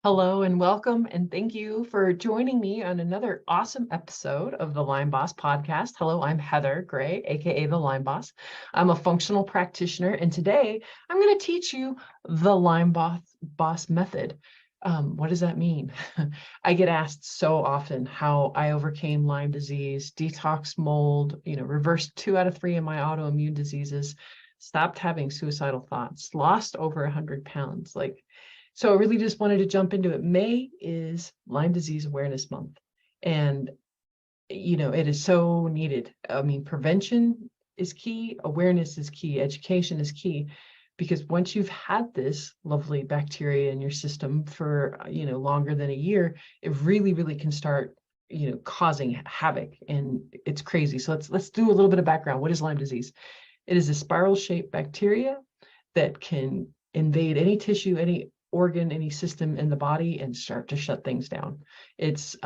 Hello and welcome, and thank you for joining me on another awesome episode of the Lyme Boss podcast. Hello, I'm Heather Gray, aka the Lyme Boss. I'm a functional practitioner, and today I'm going to teach you the Boss Method. What does that mean? I get asked so often how I overcame Lyme disease, detoxed mold, reversed 2 out of 3 of my autoimmune diseases, stopped having suicidal thoughts, lost over 100 pounds. So I really just wanted to jump into it. May is Lyme Disease Awareness Month. And, it is so needed. I mean, prevention is key, awareness is key, education is key, because once you've had this lovely bacteria in your system for, longer than a year, it really, really can start, causing havoc. And it's crazy. So let's do a little bit of background. What is Lyme disease? It is a spiral-shaped bacteria that can invade any tissue, any organ, any system in the body and start to shut things down. It's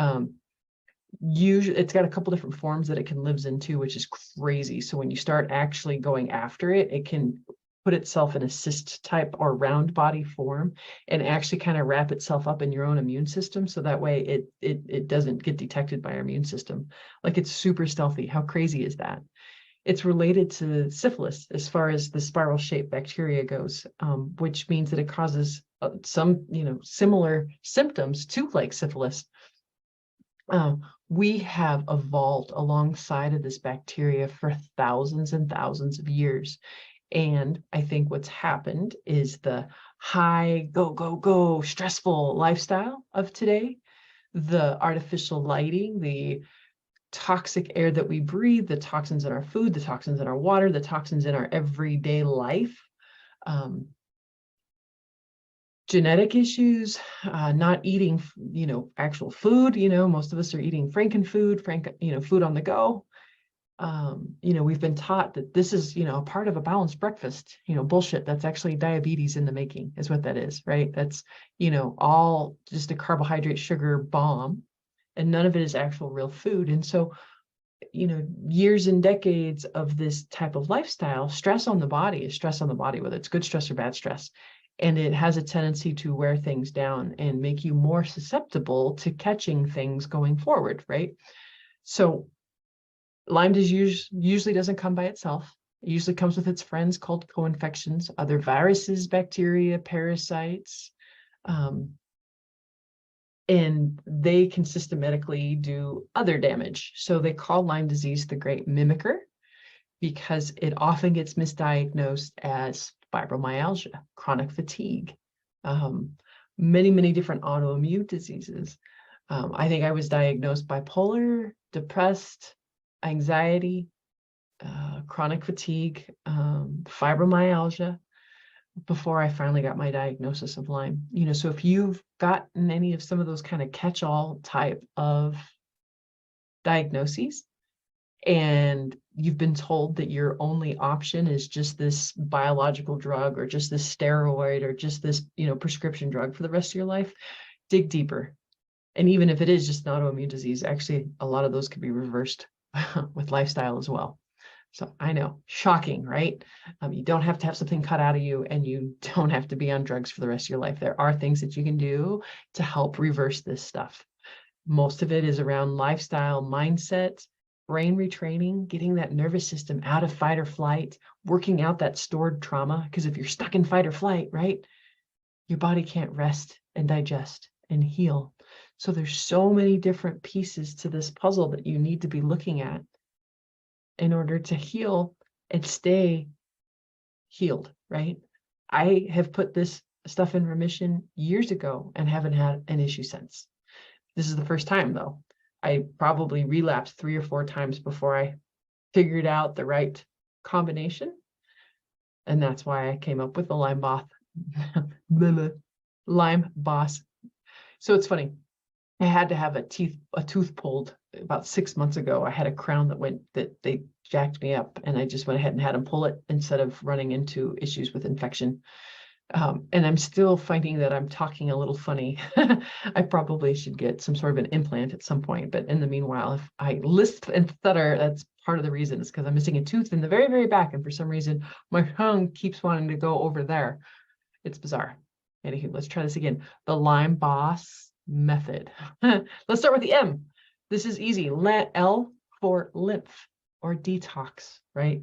usually, it's got a couple different forms that it can live into, which is crazy. So when you start actually going after it, it can put itself in a cyst type or round body form and actually kind of wrap itself up in your own immune system. So that way it doesn't get detected by our immune system. Like, it's super stealthy. How crazy is that? It's related to syphilis as far as the spiral-shaped bacteria goes, which means that it causes some, similar symptoms to like syphilis. We have evolved alongside of this bacteria for thousands and thousands of years. And I think what's happened is the high, go, go, go, stressful lifestyle of today, the artificial lighting, the toxic air that we breathe, the toxins in our food, the toxins in our water, the toxins in our everyday life, genetic issues, not eating, actual food. Most of us are eating frankenfood, food on the go. We've been taught that this is, a part of a balanced breakfast, bullshit. That's actually diabetes in the making is what that is, right? That's, all just a carbohydrate sugar bomb. And none of it is actual real food. And so, years and decades of this type of lifestyle, stress on the body is stress on the body, whether it's good stress or bad stress. And it has a tendency to wear things down and make you more susceptible to catching things going forward, right? So Lyme disease usually doesn't come by itself. It usually comes with its friends called co-infections, other viruses, bacteria, parasites, and they can systematically do other damage. So they call Lyme disease the great mimicker because it often gets misdiagnosed as fibromyalgia, chronic fatigue, many, many different autoimmune diseases. I think I was diagnosed bipolar, depressed, anxiety, chronic fatigue, fibromyalgia, before I finally got my diagnosis of Lyme. So if you've gotten any of some of those kind of catch-all type of diagnoses and you've been told that your only option is just this biological drug or just this steroid or just this, prescription drug for the rest of your life, dig deeper. And even if it is just an autoimmune disease, actually a lot of those could be reversed with lifestyle as well. So I know, shocking, right? You don't have to have something cut out of you and you don't have to be on drugs for the rest of your life. There are things that you can do to help reverse this stuff. Most of it is around lifestyle, mindset, brain retraining, getting that nervous system out of fight or flight, working out that stored trauma. Because if you're stuck in fight or flight, right, your body can't rest and digest and heal. So there's so many different pieces to this puzzle that you need to be looking at in order to heal and stay healed, right? I have put this stuff in remission years ago and haven't had an issue since. This is the first time, though. I probably relapsed 3 or 4 times before I figured out the right combination. And that's why I came up with the Lyme Boss. So it's funny. I had to have a tooth pulled about 6 months ago. I had a crown that they jacked me up, and I just went ahead and had them pull it instead of running into issues with infection. And I'm still finding that I'm talking a little funny. I probably should get some sort of an implant at some point. But in the meanwhile, if I lisp and stutter, that's part of the reason. It's because I'm missing a tooth in the very, very back. And for some reason, my tongue keeps wanting to go over there. It's bizarre. Anywho, let's try this again. The Lyme Boss Method. Let's start with the M. This is easy. Let L for lymph or detox, right?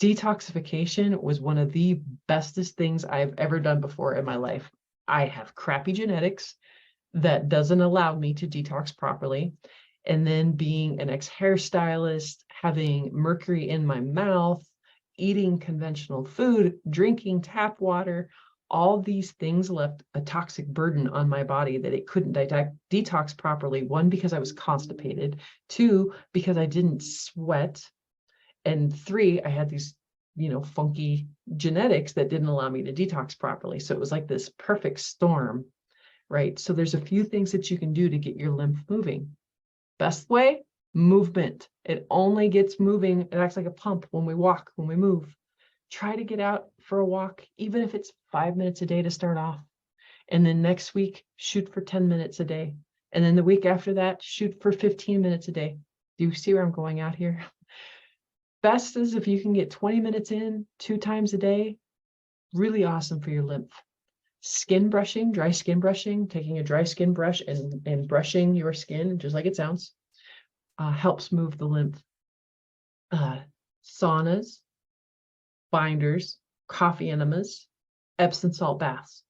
Detoxification was one of the bestest things I've ever done before in my life. I have crappy genetics that doesn't allow me to detox properly. And then being an ex-hairstylist, having mercury in my mouth, eating conventional food, drinking tap water, all these things left a toxic burden on my body that it couldn't detox properly. One, because I was constipated. Two, because I didn't sweat. And three, I had these, funky genetics that didn't allow me to detox properly. So it was like this perfect storm, right? So there's a few things that you can do to get your lymph moving. Best way, movement. It only gets moving. It acts like a pump when we walk, when we move. Try to get out for a walk, even if it's 5 minutes a day to start off. And then next week, shoot for 10 minutes a day. And then the week after that, shoot for 15 minutes a day. Do you see where I'm going out here? Best is if you can get 20 minutes in 2 times a day, really awesome for your lymph. Skin brushing, dry skin brushing, taking a dry skin brush and brushing your skin, just like it sounds, helps move the lymph. Saunas, binders, coffee enemas, Epsom salt baths,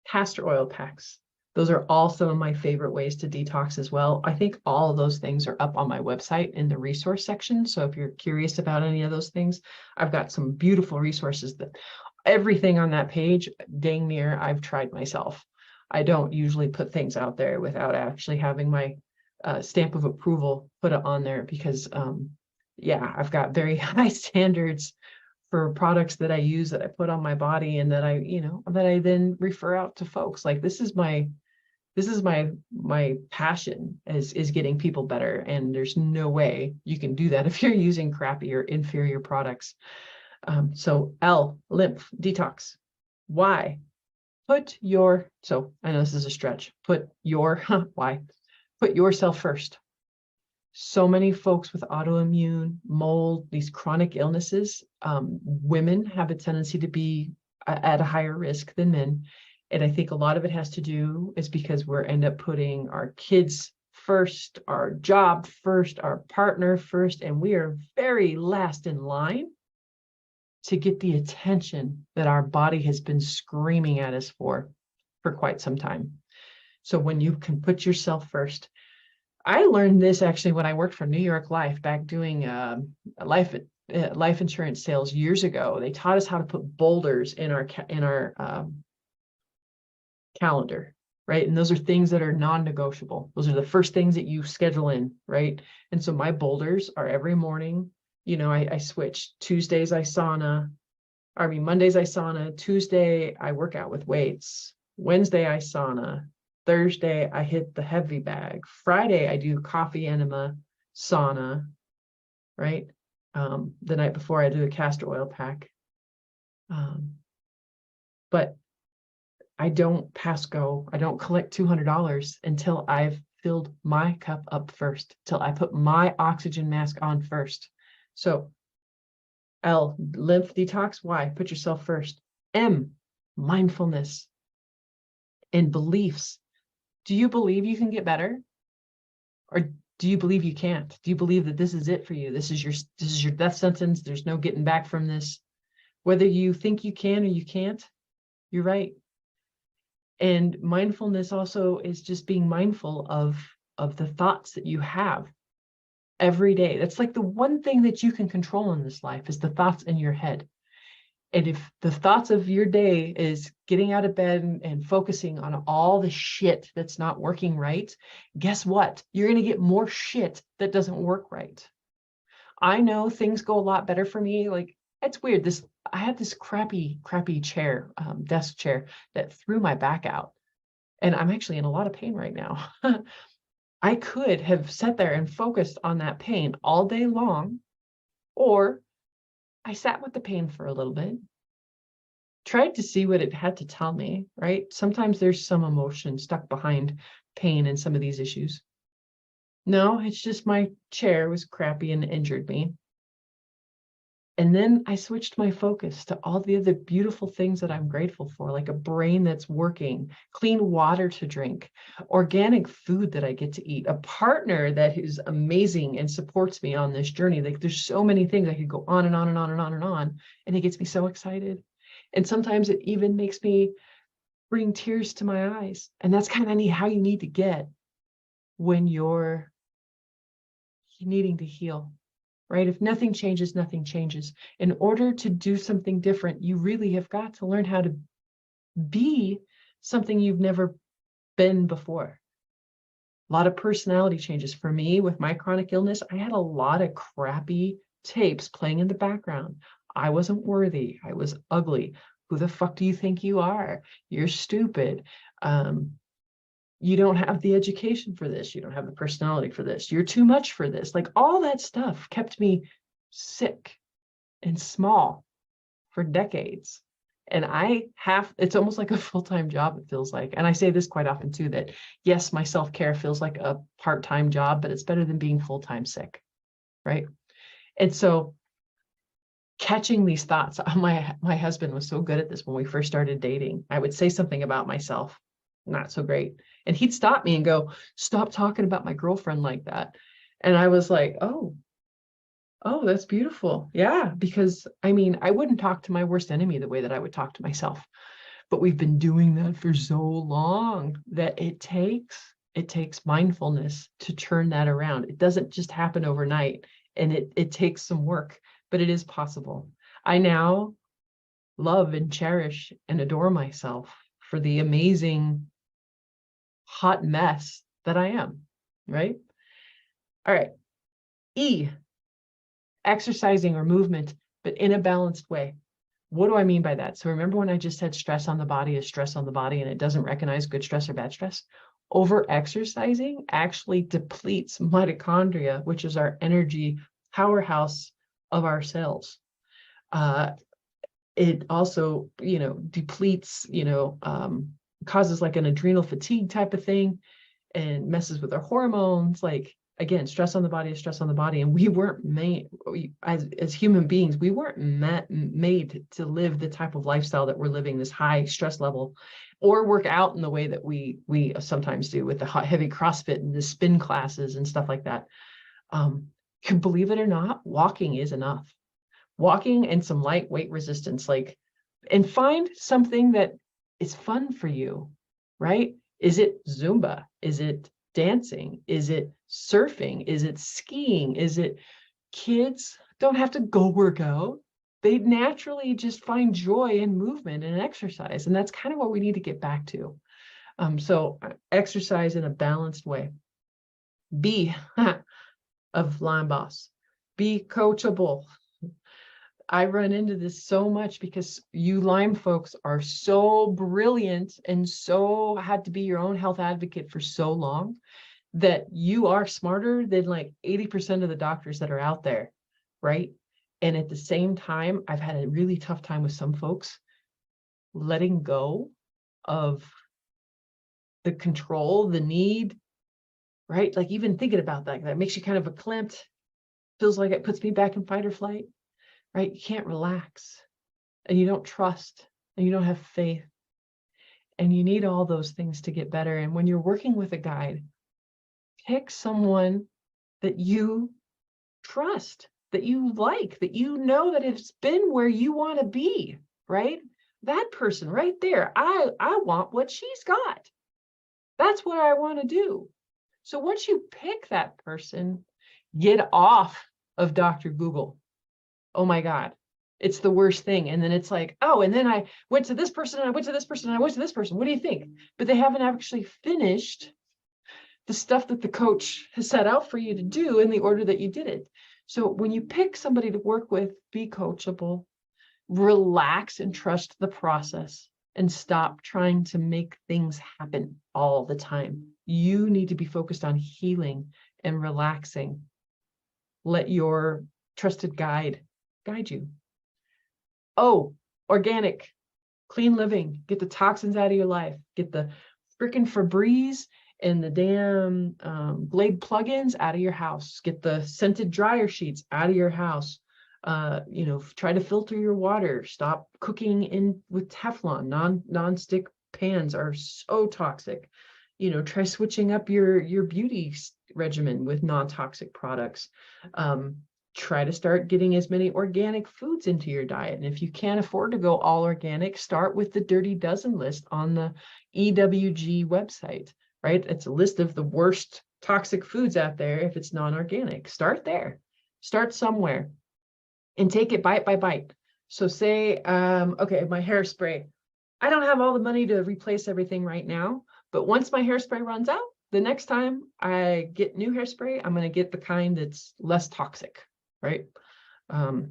castor oil packs. Those are all some of my favorite ways to detox as well. I think all of those things are up on my website in the resource section. So if you're curious about any of those things, I've got some beautiful resources that everything on that page, dang near, I've tried myself. I don't usually put things out there without actually having my stamp of approval put it on there because, yeah, I've got very high standards for products that I use that I put on my body and that I then refer out to folks. Like this is my passion is getting people better. And there's no way you can do that if you're using crappy or inferior products. So L, lymph, detox. Y, so I know this is a stretch, why? Put yourself first. So many folks with autoimmune, mold, these chronic illnesses, women have a tendency to be at a higher risk than men. And I think a lot of it has to do is because we end up putting our kids first, our job first, our partner first, and we are very last in line to get the attention that our body has been screaming at us for quite some time. So when you can put yourself first, I learned this actually when I worked for New York Life back doing life insurance sales years ago. They taught us how to put boulders in our calendar, right? And those are things that are non-negotiable. Those are the first things that you schedule in, right? And so my boulders are every morning. I switch. Mondays I sauna. Tuesday I work out with weights. Wednesday I sauna. Thursday, I hit the heavy bag. Friday, I do coffee enema, sauna, right? The night before, I do a castor oil pack. But I don't pass go. I don't collect $200 until I've filled my cup up first, till I put my oxygen mask on first. So L, lymph detox. Y, put yourself first. M, mindfulness and beliefs. Do you believe you can get better? Or do you believe you can't? Do you believe that this is it for you? This is your death sentence. There's no getting back from this. Whether you think you can or you can't, you're right. And mindfulness also is just being mindful of the thoughts that you have every day. That's like the one thing that you can control in this life is the thoughts in your head. And if the thoughts of your day is getting out of bed and focusing on all the shit that's not working right, guess what? You're going to get more shit that doesn't work right. I know things go a lot better for me. Like, it's weird. I had this crappy chair, desk chair that threw my back out. And I'm actually in a lot of pain right now. I could have sat there and focused on that pain all day long, or I sat with the pain for a little bit, tried to see what it had to tell me, right? Sometimes there's some emotion stuck behind pain and some of these issues. No, it's just my chair was crappy and injured me. And then I switched my focus to all the other beautiful things that I'm grateful for, like a brain that's working, clean water to drink, organic food that I get to eat, a partner that is amazing and supports me on this journey. Like there's so many things I could go on and on and on and on and on. And it gets me so excited. And sometimes it even makes me bring tears to my eyes. And that's kind of how you need to get when you're needing to heal. Right? If nothing changes, nothing changes. In order to do something different, you really have got to learn how to be something you've never been before. A lot of personality changes. For me, with my chronic illness, I had a lot of crappy tapes playing in the background. I wasn't worthy. I was ugly. Who the fuck do you think you are? You're stupid. You don't have the education for this. You don't have the personality for this. You're too much for this. Like all that stuff kept me sick and small for decades. And it's almost like a full-time job, it feels like. And I say this quite often too, that yes, my self-care feels like a part-time job, but it's better than being full-time sick, right? And so catching these thoughts, my husband was so good at this when we first started dating. I would say something about myself, not so great. And he'd stop me and go, stop talking about my girlfriend like that. And I was like, oh, that's beautiful. Yeah, because I mean, I wouldn't talk to my worst enemy the way that I would talk to myself. But we've been doing that for so long that it takes mindfulness to turn that around. It doesn't just happen overnight, and it takes some work, but it is possible. I now love and cherish and adore myself for the amazing hot mess that I am, right? All right. E, exercising or movement, but in a balanced way. What do I mean by that? So remember when I just said stress on the body is stress on the body and it doesn't recognize good stress or bad stress? Over exercising actually depletes mitochondria, which is our energy powerhouse of our cells. It also, depletes, causes like an adrenal fatigue type of thing and messes with our hormones. Like, again, stress on the body is stress on the body. And we weren't made, as human beings, we weren't made to live the type of lifestyle that we're living, this high stress level, or work out in the way that we sometimes do with the heavy CrossFit and the spin classes and stuff like that. Believe it or not, walking is enough. Walking and some light weight resistance, and find something that is fun for you, right? Is it Zumba? Is it dancing? Is it surfing? Is it skiing? Is it kids don't have to go work out? They naturally just find joy in movement and exercise. And that's kind of what we need to get back to. So exercise in a balanced way. B of Lyme Boss. Be coachable. I run into this so much because you Lyme folks are so brilliant and so had to be your own health advocate for so long that you are smarter than like 80% of the doctors that are out there, right? And at the same time, I've had a really tough time with some folks letting go of the control, the need, right? Like even thinking about that makes you kind of verklempt, feels like it puts me back in fight or flight. Right? You can't relax and you don't trust and you don't have faith and you need all those things to get better. And when you're working with a guide, pick someone that you trust, that you like, that you know that it's been where you want to be, right? That person right there, I want what she's got. That's what I want to do. So once you pick that person, get off of Dr. Google. Oh my God, it's the worst thing. And then it's like, oh, and then I went to this person and I went to this person and I went to this person. What do you think? But they haven't actually finished the stuff that the coach has set out for you to do in the order that you did it. So when you pick somebody to work with, be coachable, relax and trust the process and stop trying to make things happen all the time. You need to be focused on healing and relaxing. Let your trusted guide you. Oh, organic, clean living, get the toxins out of your life, get the freaking Febreze and the damn Glade plugins out of your house, get the scented dryer sheets out of your house. Try to filter your water. Stop cooking in with Teflon. Non-stick pans are so toxic. Try switching up your beauty regimen with non-toxic products. Try to start getting as many organic foods into your diet. And if you can't afford to go all organic, start with the Dirty Dozen list on the EWG website, right? It's a list of the worst toxic foods out there if it's non-organic. Start there. Start somewhere and take it bite by bite. So say, okay, my hairspray. I don't have all the money to replace everything right now, but once my hairspray runs out, the next time I get new hairspray, I'm going to get the kind that's less toxic, right? I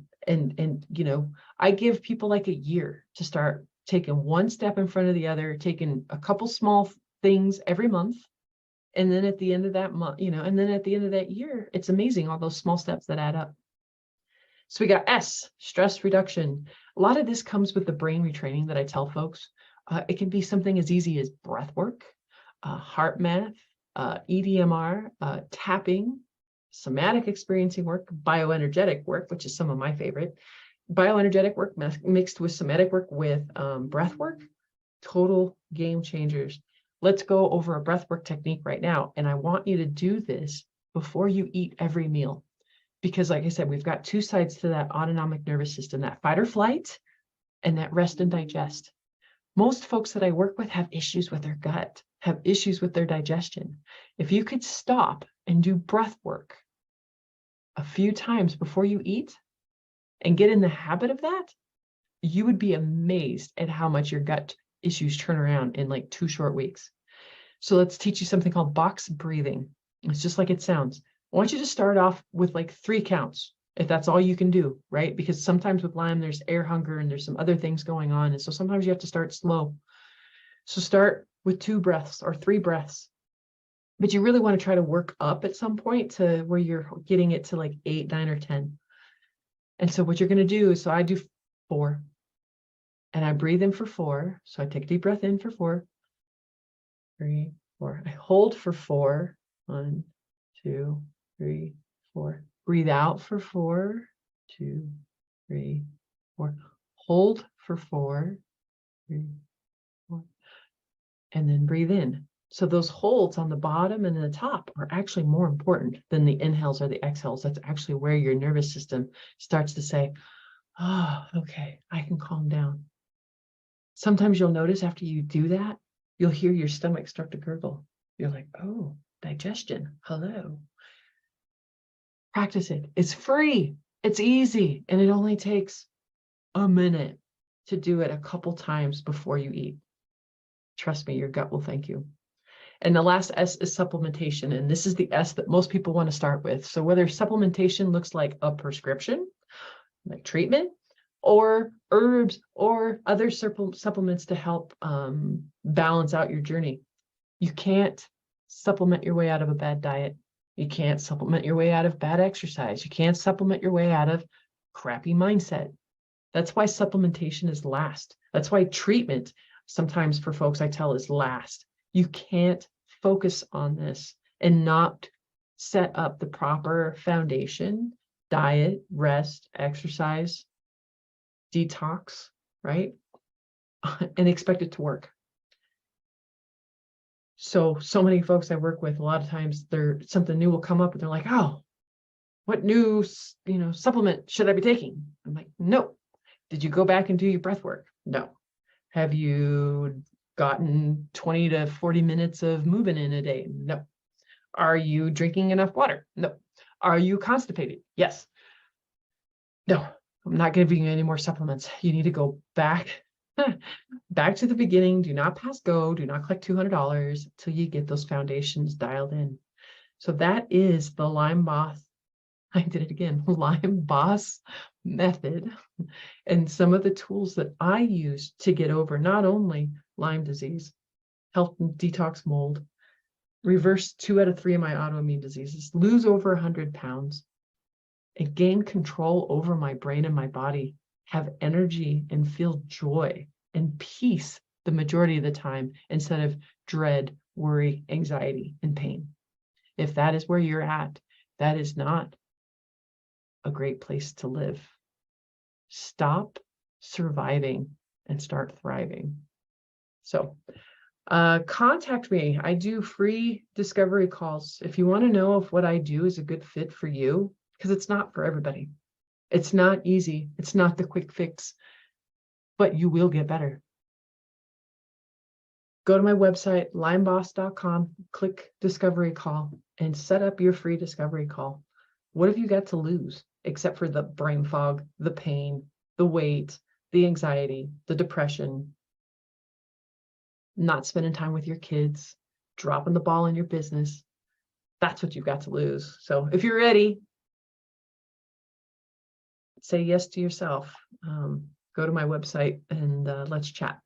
give people like a year to start taking one step in front of the other, taking a couple small things every month. And then at the end of that month, and then at the end of that year, it's amazing all those small steps that add up. So we got S, stress reduction. A lot of this comes with the brain retraining that I tell folks. It can be something as easy as breath work, heart math, EDMR, tapping, somatic experiencing work, bioenergetic work, which is some of my favorite. Bioenergetic work mixed with somatic work with breath work, total game changers. Let's go over a breath work technique right now. And I want you to do this before you eat every meal. Because like I said, we've got two sides to that autonomic nervous system, that fight or flight and that rest and digest. Most folks that I work with have issues with their gut, have issues with their digestion. If you could stop and do breath work a few times before you eat and get in the habit of that, you would be amazed at how much your gut issues turn around in like 2 short weeks. So let's teach you something called box breathing. It's just like it sounds. I want you to start off with like 3 counts, if that's all you can do, right? Because sometimes with Lyme, there's air hunger and there's some other things going on. And so sometimes you have to start slow. So start with 2 breaths or 3 breaths. But you really want to try to work up at some point to where you're getting it to like 8, 9, or 10. And so what you're going to do is, so I do 4. And I breathe in for 4. So I take a deep breath in for 4. 3, 4. I hold for 4. 1, 2, 3, 4. Breathe out for 4. 2, 3, 4. Hold for 4. 3, 4. And then breathe in. So those holds on the bottom and the top are actually more important than the inhales or the exhales. That's actually where your nervous system starts to say, oh, okay, I can calm down. Sometimes you'll notice after you do that, you'll hear your stomach start to gurgle. You're like, oh, digestion, hello. Practice it. It's free. It's easy. And it only takes a minute to do it a couple times before you eat. Trust me, your gut will thank you. And the last S is supplementation. And this is the S that most people want to start with. So whether supplementation looks like a prescription, like treatment, or herbs or other supplements to help balance out your journey. You can't supplement your way out of a bad diet. You can't supplement your way out of bad exercise. You can't supplement your way out of crappy mindset. That's why supplementation is last. That's why treatment, sometimes for folks I tell, is last. You can't focus on this and not set up the proper foundation, diet, rest, exercise, detox, right? And expect it to work. So many folks I work with, a lot of times something new will come up and they're like, oh, what new, supplement should I be taking? I'm like, no. Did you go back and do your breath work? No. Have you gotten 20 to 40 minutes of movement in a day? No. Are you drinking enough water? No. Are you constipated? Yes. No, I'm not giving you any more supplements. You need to go back to the beginning. Do not pass go. Do not collect $200 until you get those foundations dialed in. So that is the Lyme Boss. I did it again. Lyme Boss Method, and some of the tools that I use to get over not only Lyme disease, health and detox mold, reverse 2 out of 3 of my autoimmune diseases, lose over 100 pounds, and gain control over my brain and my body, have energy and feel joy and peace the majority of the time instead of dread, worry, anxiety, and pain. If that is where you're at, that is not a great place to live. Stop surviving and start thriving. So contact me. I do free discovery calls. If you want to know if what I do is a good fit for you, because it's not for everybody. It's not easy. It's not the quick fix, but you will get better. Go to my website, LymeBoss.com, click discovery call, and set up your free discovery call. What have you got to lose except for the brain fog, the pain, the weight, the anxiety, the depression, not spending time with your kids, dropping the ball in your business? That's what you've got to lose. So if you're ready, say yes to yourself. Go to my website and let's chat.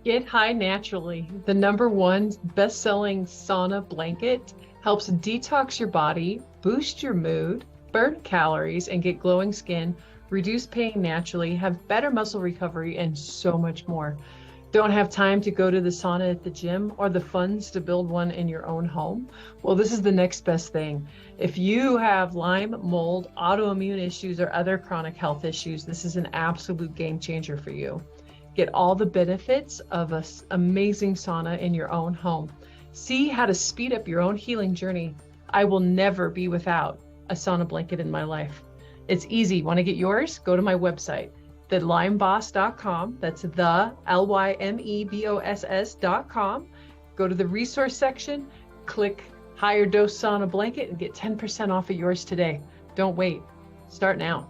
Get High Naturally, the #1 best-selling sauna blanket, helps detox your body, boost your mood, burn calories, and get glowing skin, reduce pain naturally, have better muscle recovery, and so much more. Don't have time to go to the sauna at the gym or the funds to build one in your own home? Well, this is the next best thing. If you have Lyme, mold, autoimmune issues, or other chronic health issues, this is an absolute game changer for you. Get all the benefits of an amazing sauna in your own home. See how to speed up your own healing journey. I will never be without a sauna blanket in my life. It's easy. Want to get yours? Go to my website, TheLymeBoss.com. That's the LymeBoss.com. Go to the resource section, click higher dose sauna blanket, and get 10% off of yours today. Don't wait. Start now.